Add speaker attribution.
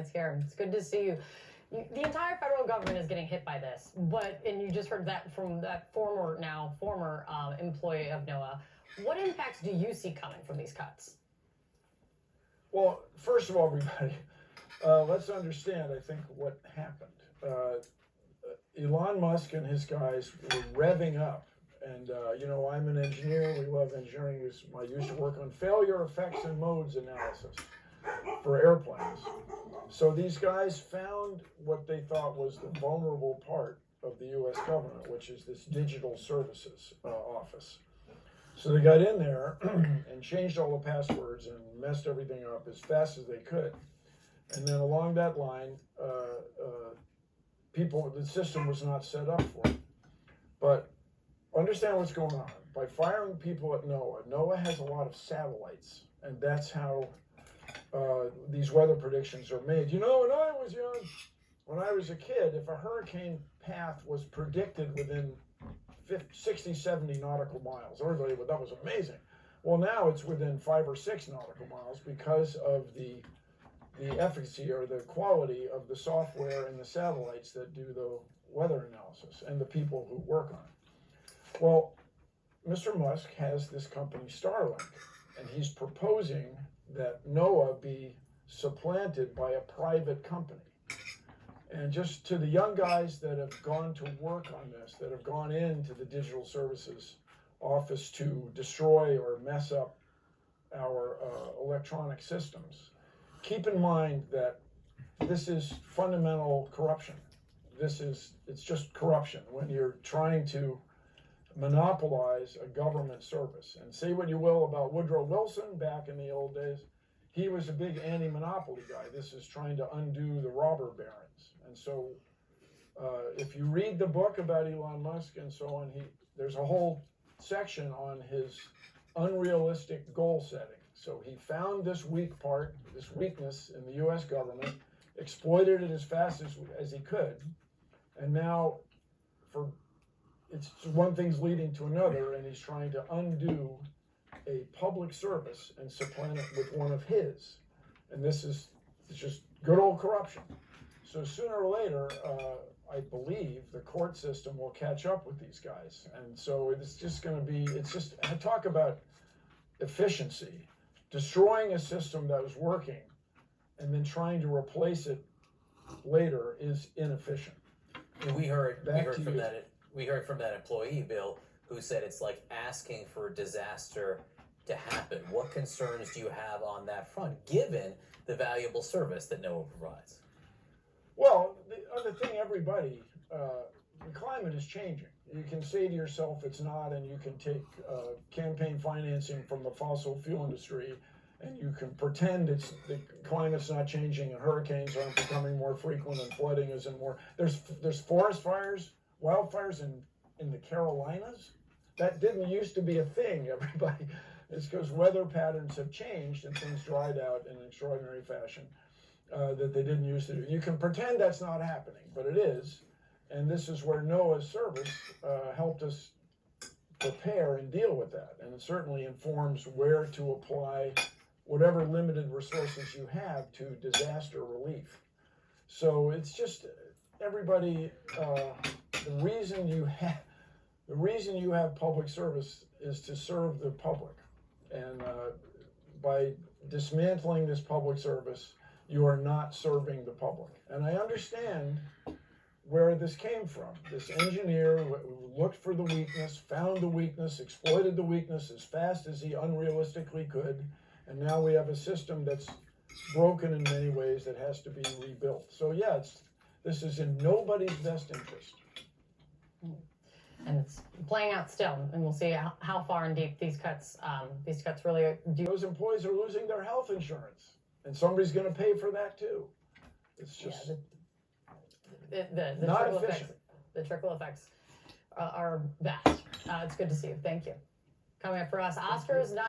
Speaker 1: us here. It's good to see you. The entire federal government is getting hit by this, and you just heard that from that former employee of NOAA. What impacts do you see coming from these cuts?
Speaker 2: Well, first of all, everybody, let's understand, I think, what happened. Elon Musk and his guys were revving up. And, I'm an engineer. We love engineering. I used to work on failure effects and modes analysis for airplanes. So these guys found what they thought was the vulnerable part of the U.S. government, which is this digital services office. So they got in there and changed all the passwords and messed everything up as fast as they could. And then along that line, the system was not set up for it. But understand what's going on. By firing people at NOAA has a lot of satellites, and that's how these weather predictions are made. When I was young, when I was a kid, if a hurricane path was predicted within 60, 70 nautical miles, everybody, that was amazing. Well, now it's within 5 or 6 nautical miles because of the efficacy or the quality of the software and the satellites that do the weather analysis and the people who work on it. Well, Mr. Musk has this company Starlink, and he's proposing that NOAA be supplanted by a private company. And just to the young guys that have gone to work on this, that have gone into the digital services office to destroy or mess up our electronic systems, keep in mind that this is fundamental corruption. It's just corruption when you're trying to monopolize a government service. And say what you will about Woodrow Wilson back in the old days, he was a big anti-monopoly guy. This is trying to undo the robber barons. And so if you read the book about Elon Musk and so on, there's a whole section on his unrealistic goal setting. So he found this weakness in the U.S. government, exploited it as fast as he could, and now it's one thing's leading to another, and he's trying to undo a public service and supplant it with one of his. And it's just good old corruption. So sooner or later, I believe the court system will catch up with these guys. And so I talk about efficiency. Destroying a system that was working and then trying to replace it later is inefficient.
Speaker 3: And we heard from that employee, Bill, who said it's like asking for a disaster to happen. What concerns do you have on that front, given the valuable service that NOAA provides?
Speaker 2: Well, the other thing, the climate is changing. You can say to yourself it's not, and you can take campaign financing from the fossil fuel industry, and you can pretend the climate's not changing, and hurricanes aren't becoming more frequent, and flooding isn't more. There's forest fires, wildfires in the Carolinas. That didn't used to be a thing, everybody. It's because weather patterns have changed and things dried out in an extraordinary fashion that they didn't used to do. You can pretend that's not happening, but it is. And this is where NOAA's service helped us prepare and deal with that. And it certainly informs where to apply whatever limited resources you have to disaster relief. So it's just, everybody, the reason you have public service is to serve the public. And by dismantling this public service, you are not serving the public. And I understand where this came from. This engineer who looked for the weakness, found the weakness, exploited the weakness as fast as he unrealistically could, and now we have a system that's broken in many ways that has to be rebuilt. So yeah, this is in nobody's best interest.
Speaker 1: And it's playing out still, and we'll see how far and deep these cuts really do.
Speaker 2: Those employees are losing their health insurance, and somebody's going to pay for that too. It's just not efficient.
Speaker 1: The trickle effects are vast. It's good to see you. Thank you. Coming up for us, Oscars.